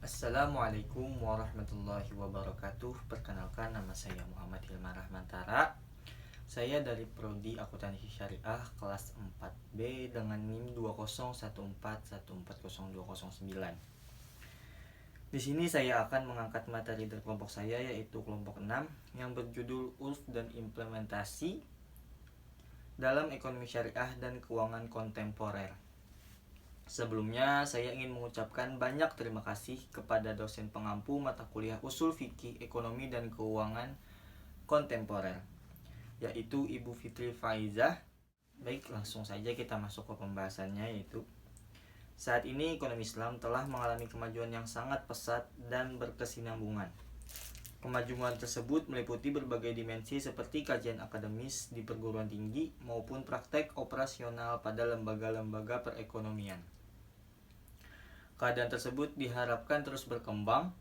Assalamualaikum warahmatullahi wabarakatuh. Perkenalkan, nama saya Muhammad Hilman Rahmantara. Saya dari Prodi Akuntansi Syariah kelas 4B dengan NIM 20141414009. Di sini saya akan mengangkat materi dari kelompok saya, yaitu kelompok 6 yang berjudul Urf dan Implementasi dalam Ekonomi Syariah dan Keuangan Kontemporer. Sebelumnya, saya ingin mengucapkan banyak terima kasih kepada dosen pengampu mata kuliah Ushul Fikih Ekonomi dan Keuangan Kontemporer, yaitu Ibu Fitri Faizah. Baik, langsung saja kita masuk ke pembahasannya, yaitu saat ini ekonomi Islam telah mengalami kemajuan yang sangat pesat dan berkesinambungan. Kemajuan tersebut meliputi berbagai dimensi seperti kajian akademis di perguruan tinggi maupun praktek operasional pada lembaga-lembaga perekonomian. Keadaan tersebut diharapkan terus berkembang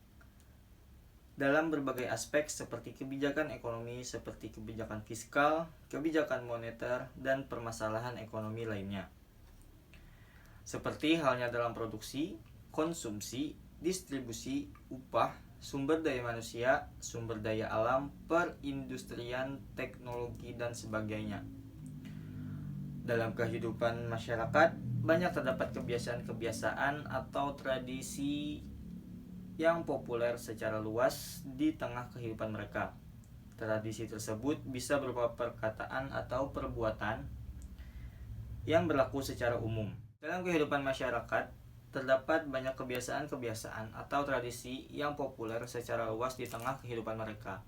dalam berbagai aspek seperti kebijakan ekonomi, seperti kebijakan fiskal, kebijakan moneter, dan permasalahan ekonomi lainnya. Seperti halnya dalam produksi, konsumsi, distribusi, upah, sumber daya manusia, sumber daya alam, perindustrian, teknologi, dan sebagainya. Dalam kehidupan masyarakat, banyak terdapat kebiasaan-kebiasaan atau tradisi yang populer secara luas di tengah kehidupan mereka. Tradisi tersebut bisa berupa perkataan atau perbuatan yang berlaku secara umum. Dalam kehidupan masyarakat, terdapat banyak kebiasaan-kebiasaan atau tradisi yang populer secara luas di tengah kehidupan mereka.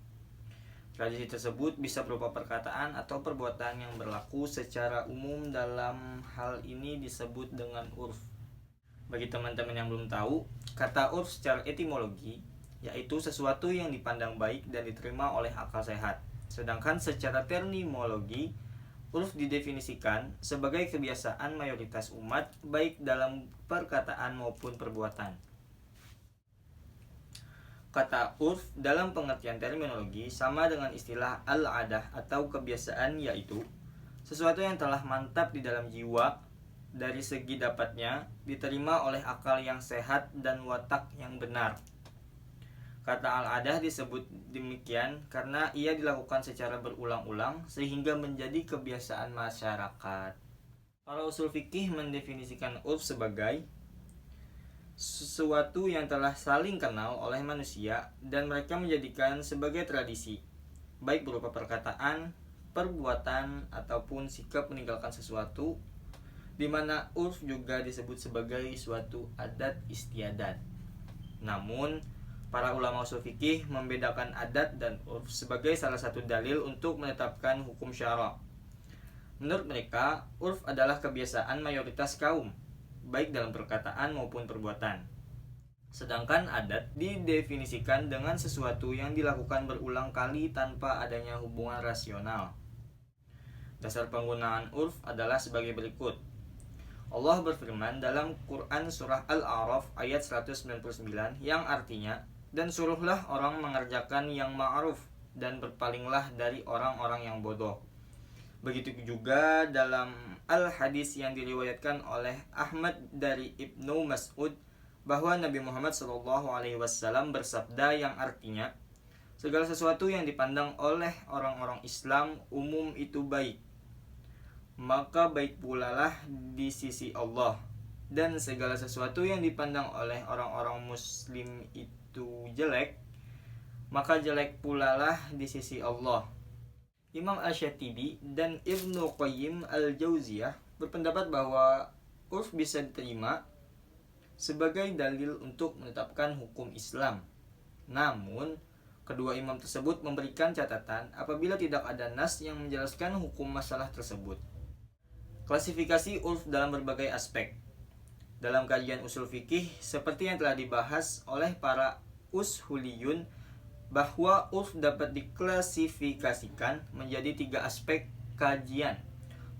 Tradisi tersebut bisa berupa perkataan atau perbuatan yang berlaku secara umum. Dalam hal ini disebut dengan urf. Bagi teman-teman yang belum tahu, kata urf secara etimologi yaitu sesuatu yang dipandang baik dan diterima oleh akal sehat. Sedangkan secara terminologi, urf didefinisikan sebagai kebiasaan mayoritas umat baik dalam perkataan maupun perbuatan. Kata urf dalam pengertian terminologi sama dengan istilah al-adah atau kebiasaan, yaitu sesuatu yang telah mantap di dalam jiwa dari segi dapatnya diterima oleh akal yang sehat dan watak yang benar. Kata al-adah disebut demikian karena ia dilakukan secara berulang-ulang sehingga menjadi kebiasaan masyarakat. Para usul fikih mendefinisikan urf sebagai sesuatu yang telah saling kenal oleh manusia dan mereka menjadikan sebagai tradisi, baik berupa perkataan, perbuatan, ataupun sikap meninggalkan sesuatu, di mana urf juga disebut sebagai suatu adat istiadat. Namun, para ulama usul fikih membedakan adat dan urf sebagai salah satu dalil untuk menetapkan hukum syara'. Menurut mereka, urf adalah kebiasaan mayoritas kaum, baik dalam perkataan maupun perbuatan. Sedangkan adat didefinisikan dengan sesuatu yang dilakukan berulang kali tanpa adanya hubungan rasional. Dasar penggunaan urf adalah sebagai berikut. Allah berfirman dalam Quran surah Al-A'raf ayat 199 yang artinya, dan suruhlah orang mengerjakan yang ma'ruf dan berpalinglah dari orang-orang yang bodoh. Begitu juga dalam Al-Hadis yang diriwayatkan oleh Ahmad dari Ibnu Mas'ud bahwa Nabi Muhammad SAW bersabda yang artinya, segala sesuatu yang dipandang oleh orang-orang Islam umum itu baik, maka baik pula lah di sisi Allah, dan segala sesuatu yang dipandang oleh orang-orang Muslim itu jelek, maka jelek pula lah di sisi Allah. Imam Asy-Syatibi dan Ibnu Qayyim Al-Jauziyah berpendapat bahwa urf bisa diterima sebagai dalil untuk menetapkan hukum Islam. Namun, kedua imam tersebut memberikan catatan apabila tidak ada nas yang menjelaskan hukum masalah tersebut. Klasifikasi urf dalam berbagai aspek. Dalam kajian usul fikih, seperti yang telah dibahas oleh para ushuliyun, bahwa urf dapat diklasifikasikan menjadi 3 aspek kajian.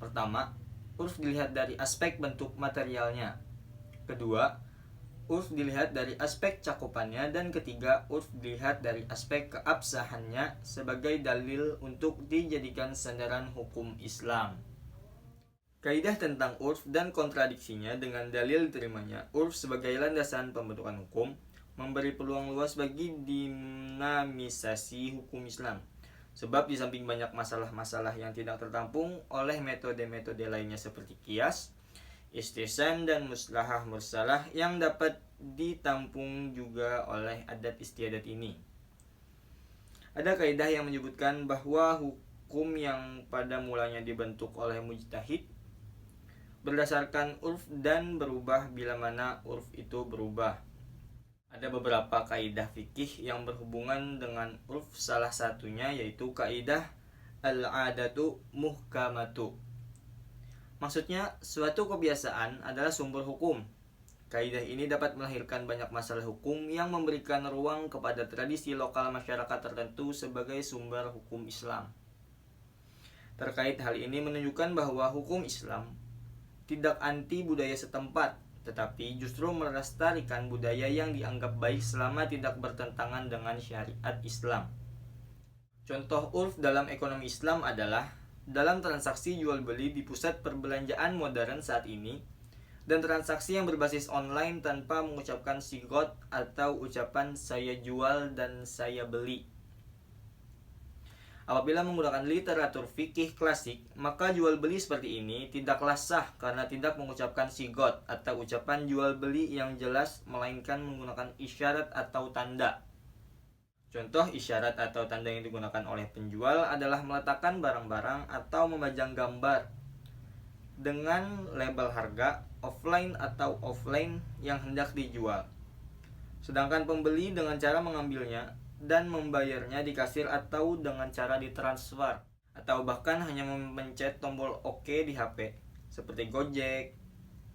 Pertama, urf dilihat dari aspek bentuk materialnya. Kedua, urf dilihat dari aspek cakupannya. Dan ketiga, urf dilihat dari aspek keabsahannya sebagai dalil untuk dijadikan sandaran hukum Islam. Kaidah tentang urf dan kontradiksinya dengan dalil diterimanya urf sebagai landasan pembentukan hukum. memberi peluang luas bagi dinamisasi hukum Islam. Sebab di samping banyak masalah-masalah yang tidak tertampung oleh metode-metode lainnya seperti qiyas, istihsan dan muslahah mursalah yang dapat ditampung juga oleh adat istiadat ini. Ada kaidah yang menyebutkan bahwa hukum yang pada mulanya dibentuk oleh mujtahid berdasarkan urf dan berubah bila mana urf itu berubah. Ada beberapa kaidah fikih yang berhubungan dengan urf, salah satunya yaitu kaidah al-adatu muhkamatu. Maksudnya, suatu kebiasaan adalah sumber hukum. Kaidah ini dapat melahirkan banyak masalah hukum yang memberikan ruang kepada tradisi lokal masyarakat tertentu sebagai sumber hukum Islam. Terkait hal ini menunjukkan bahwa hukum Islam tidak anti budaya setempat, tetapi justru melestarikan budaya yang dianggap baik selama tidak bertentangan dengan syariat Islam. Contoh urf dalam ekonomi Islam adalah dalam transaksi jual beli di pusat perbelanjaan modern saat ini dan transaksi yang berbasis online tanpa mengucapkan sigot atau ucapan saya jual dan saya beli. Apabila menggunakan literatur fikih klasik, maka jual beli seperti ini tidaklah sah karena tidak mengucapkan sigot atau ucapan jual beli yang jelas, melainkan menggunakan isyarat atau tanda. Contoh isyarat atau tanda yang digunakan oleh penjual adalah meletakkan barang-barang atau memajang gambar dengan label harga offline atau offline yang hendak dijual. Sedangkan pembeli dengan cara mengambilnya dan membayarnya di kasir atau dengan cara ditransfer atau bahkan hanya memencet tombol OK di HP seperti Gojek,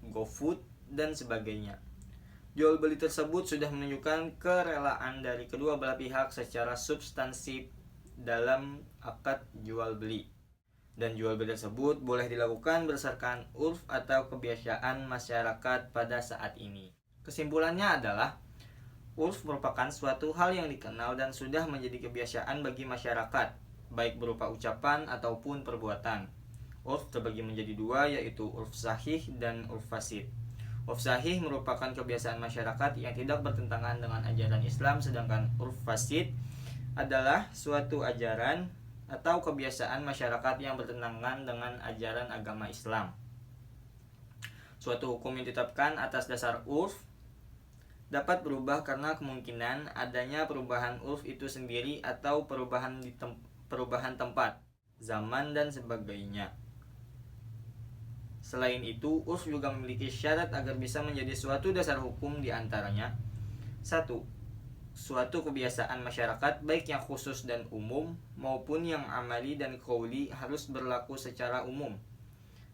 GoFood dan sebagainya. Jual beli tersebut sudah menunjukkan kerelaan dari kedua belah pihak secara substansif dalam akad jual beli. Dan jual beli tersebut boleh dilakukan berdasarkan urf atau kebiasaan masyarakat pada saat ini. Kesimpulannya adalah urf merupakan suatu hal yang dikenal dan sudah menjadi kebiasaan bagi masyarakat, baik berupa ucapan ataupun perbuatan. Urf terbagi menjadi dua, yaitu urf sahih dan urf fasid. Urf sahih merupakan kebiasaan masyarakat yang tidak bertentangan dengan ajaran Islam, sedangkan urf fasid adalah suatu ajaran atau kebiasaan masyarakat yang bertentangan dengan ajaran agama Islam. Suatu hukum yang ditetapkan atas dasar urf dapat berubah karena kemungkinan adanya perubahan urf itu sendiri atau perubahan tempat, zaman dan sebagainya. Selain itu, urf juga memiliki syarat agar bisa menjadi suatu dasar hukum, di antaranya 1. Suatu kebiasaan masyarakat baik yang khusus dan umum maupun yang amali dan qauli harus berlaku secara umum.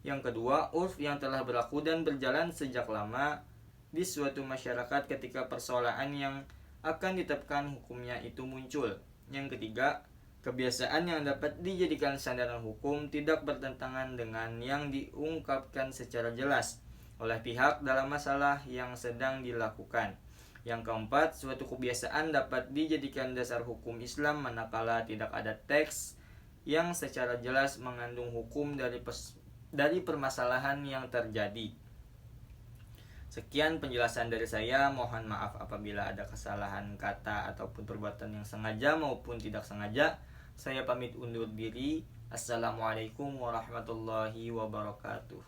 Yang kedua, urf yang telah berlaku dan berjalan sejak lama di suatu masyarakat ketika persoalan yang akan ditetapkan hukumnya itu muncul. Yang ketiga, kebiasaan yang dapat dijadikan sandaran hukum tidak bertentangan dengan yang diungkapkan secara jelas oleh pihak dalam masalah yang sedang dilakukan. Yang keempat, suatu kebiasaan dapat dijadikan dasar hukum Islam manakala tidak ada teks yang secara jelas mengandung hukum dari permasalahan yang terjadi. Sekian penjelasan dari saya, mohon maaf apabila ada kesalahan kata ataupun perbuatan yang sengaja maupun tidak sengaja. Saya pamit undur diri. Assalamualaikum warahmatullahi wabarakatuh.